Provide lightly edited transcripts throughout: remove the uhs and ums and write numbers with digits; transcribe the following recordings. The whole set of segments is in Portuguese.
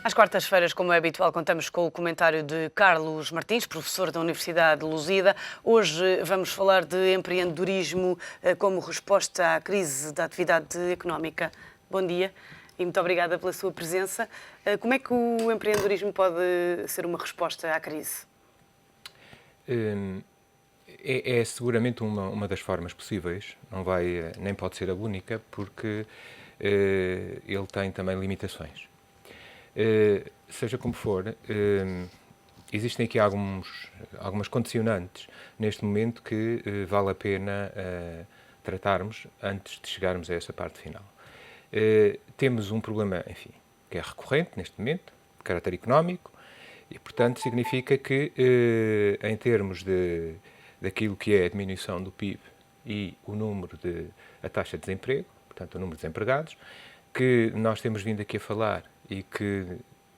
Às quartas-feiras, como é habitual, contamos com o comentário de Carlos Martins, professor da Universidade de Lusíada. Hoje vamos falar de empreendedorismo como resposta à crise da atividade económica. Bom dia e muito obrigada pela sua presença. Como é que o empreendedorismo pode ser uma resposta à crise? É seguramente uma das formas possíveis, nem pode ser a única, porque ele tem também limitações. Seja como for, existem aqui algumas condicionantes neste momento que vale a pena tratarmos antes de chegarmos a essa parte final. Temos um problema, enfim, que é recorrente neste momento, de caráter económico, e, portanto, significa que, em termos daquilo que é a diminuição do PIB e a taxa de desemprego, portanto, o número de desempregados, que nós temos vindo aqui a falar e que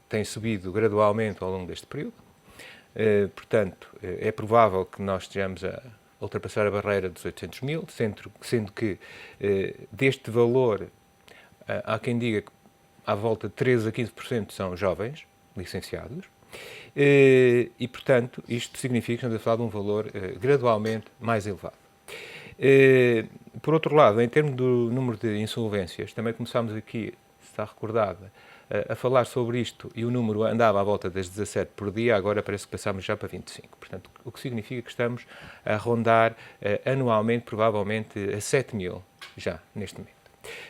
tem subido gradualmente ao longo deste período. Portanto, é provável que nós estejamos a ultrapassar a barreira dos 800 mil, sendo que deste valor, há quem diga que à volta de 13% a 15% são jovens licenciados. E, portanto, isto significa que estamos a falar de um valor gradualmente mais elevado. Por outro lado, em termos do número de insolvências, também começámos aqui, se está recordada, a falar sobre isto e o número andava à volta das 17 por dia, agora parece que passámos já para 25. Portanto, o que significa que estamos a rondar anualmente, provavelmente, a 7 mil já neste momento.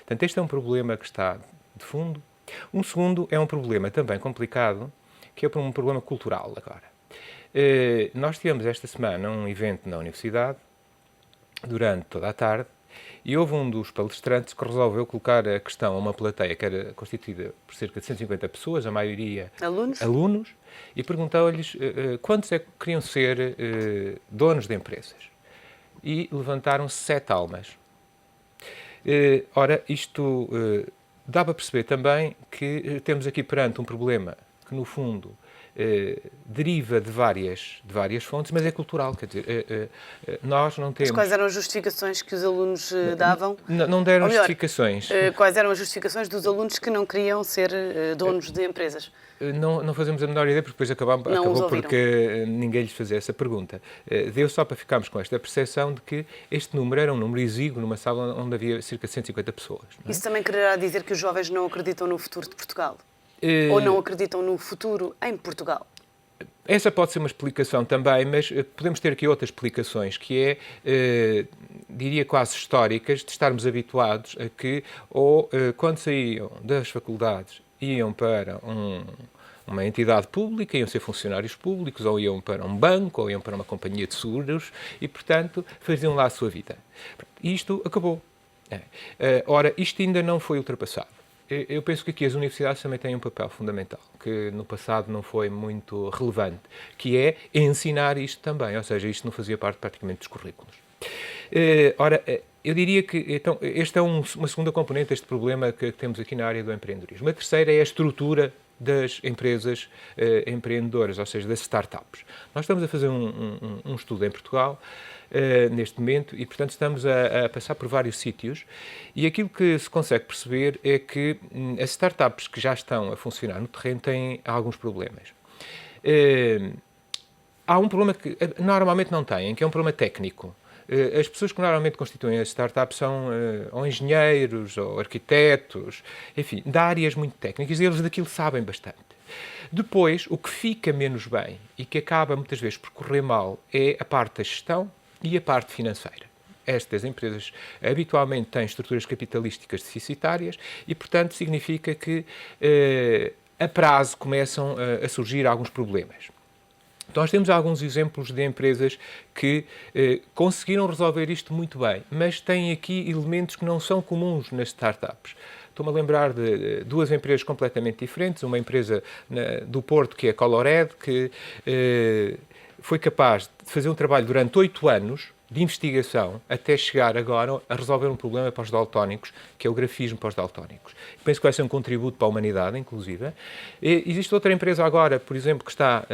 Portanto, este é um problema que está de fundo. Um segundo é um problema também complicado, que é um problema cultural agora. Nós tivemos esta semana um evento na universidade, durante toda a tarde, e houve um dos palestrantes que resolveu colocar a questão a uma plateia que era constituída por cerca de 150 pessoas, a maioria alunos, e perguntou-lhes quantos é que queriam ser donos de empresas. E levantaram 7 almas. Ora, isto dá para perceber também que temos aqui perante um problema que, no fundo, deriva de várias fontes, mas é cultural, quer dizer, nós não temos... Mas quais eram as justificações que os alunos davam? Não deram justificações. Quais eram as justificações dos alunos que não queriam ser donos de empresas? Não fazemos a menor ideia, porque depois acabou porque ninguém lhes fazia essa pergunta. Deu só para ficarmos com esta percepção de que este número era um número exíguo numa sala onde havia cerca de 150 pessoas. Não é? Isso também quererá dizer que os jovens não acreditam no futuro de Portugal? Ou não acreditam no futuro em Portugal? Essa pode ser uma explicação também, mas podemos ter aqui outras explicações, que diria quase históricas, de estarmos habituados a que, quando saíam das faculdades, iam para uma entidade pública, iam ser funcionários públicos, ou iam para um banco, ou iam para uma companhia de seguros, e, portanto, faziam lá a sua vida. Isto acabou. Ora, isto ainda não foi ultrapassado. Eu penso que aqui as universidades também têm um papel fundamental, que no passado não foi muito relevante, que é ensinar isto também, ou seja, isto não fazia parte praticamente dos currículos. Ora, eu diria que então, esta é uma segunda componente deste problema que temos aqui na área do empreendedorismo. A terceira é a estrutura das empresas empreendedoras, ou seja, das startups. Nós estamos a fazer um estudo em Portugal, neste momento, e, portanto, estamos a passar por vários sítios, e aquilo que se consegue perceber é que as startups que já estão a funcionar no terreno têm alguns problemas. Há um problema que normalmente não têm, que é um problema técnico. As pessoas que normalmente constituem as startups são ou engenheiros, ou arquitetos, enfim, de áreas muito técnicas, e eles daquilo sabem bastante. Depois, o que fica menos bem e que acaba muitas vezes por correr mal é a parte da gestão e a parte financeira. Estas empresas habitualmente têm estruturas capitalísticas deficitárias e, portanto, significa que a prazo começam a surgir alguns problemas. Então, nós temos alguns exemplos de empresas que conseguiram resolver isto muito bem, mas têm aqui elementos que não são comuns nas startups. Estou-me a lembrar de duas empresas completamente diferentes. Uma empresa do Porto, que é a Colored, que foi capaz de fazer um trabalho durante 8 anos de investigação até chegar agora a resolver um problema para os daltónicos, que é o grafismo para os daltónicos. Penso que vai ser um contributo para a humanidade, inclusive. Existe outra empresa agora, por exemplo, que está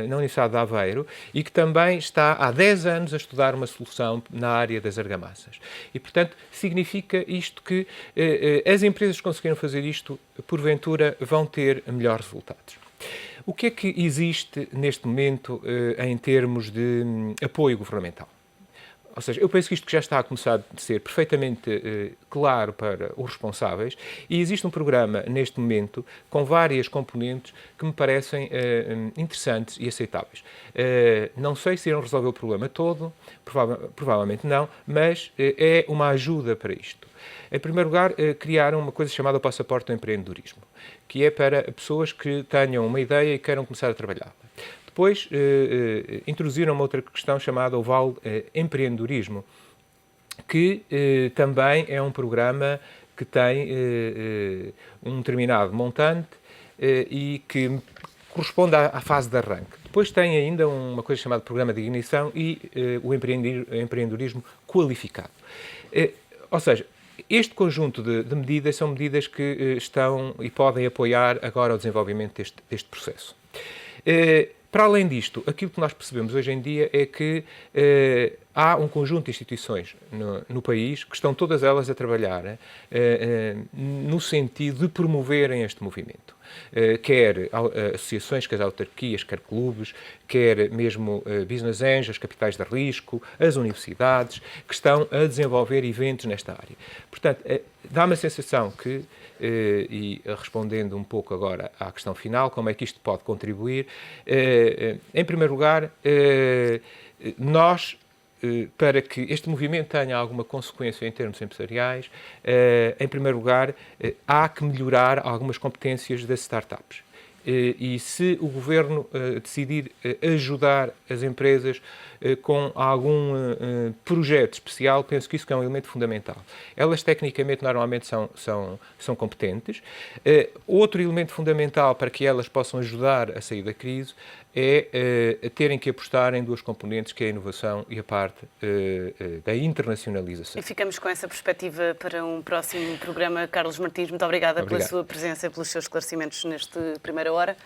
na Universidade de Aveiro e que também está há 10 anos a estudar uma solução na área das argamassas. E, portanto, significa isto que as empresas que conseguiram fazer isto, porventura, vão ter melhores resultados. O que é que existe neste momento em termos de apoio governamental? Ou seja, eu penso que isto que já está a começar a ser perfeitamente claro para os responsáveis e existe um programa neste momento com várias componentes que me parecem interessantes e aceitáveis. Não sei se irão resolver o problema todo, provavelmente não, mas é uma ajuda para isto. Em primeiro lugar, criaram uma coisa chamada o passaporte do empreendedorismo, que é para pessoas que tenham uma ideia e queiram começar a trabalhá-la. Depois, introduziram uma outra questão chamada o Vale Empreendedorismo, que também é um programa que tem um determinado montante e que corresponde à fase de arranque. Depois tem ainda uma coisa chamada Programa de Ignição e o empreendedorismo qualificado. Ou seja, este conjunto de medidas são medidas que estão e podem apoiar agora o desenvolvimento deste processo. Para além disto, aquilo que nós percebemos hoje em dia é que há um conjunto de instituições no país que estão todas elas a trabalhar no sentido de promoverem este movimento. Quer associações, quer autarquias, quer clubes, quer mesmo business angels, capitais de risco, as universidades, que estão a desenvolver eventos nesta área. Portanto, dá-me a sensação que, e respondendo um pouco agora à questão final, como é que isto pode contribuir, em primeiro lugar, nós, para que este movimento tenha alguma consequência em termos empresariais, em primeiro lugar, há que melhorar algumas competências das startups. E se o Governo decidir ajudar as empresas com algum projeto especial, penso que isso é um elemento fundamental. Elas, tecnicamente, normalmente são competentes. Outro elemento fundamental para que elas possam ajudar a sair da crise é terem que apostar em duas componentes, que é a inovação e a parte da internacionalização. E ficamos com essa perspectiva para um próximo programa. Carlos Martins, muito obrigada pela sua presença e pelos seus esclarecimentos neste Primeira Hora.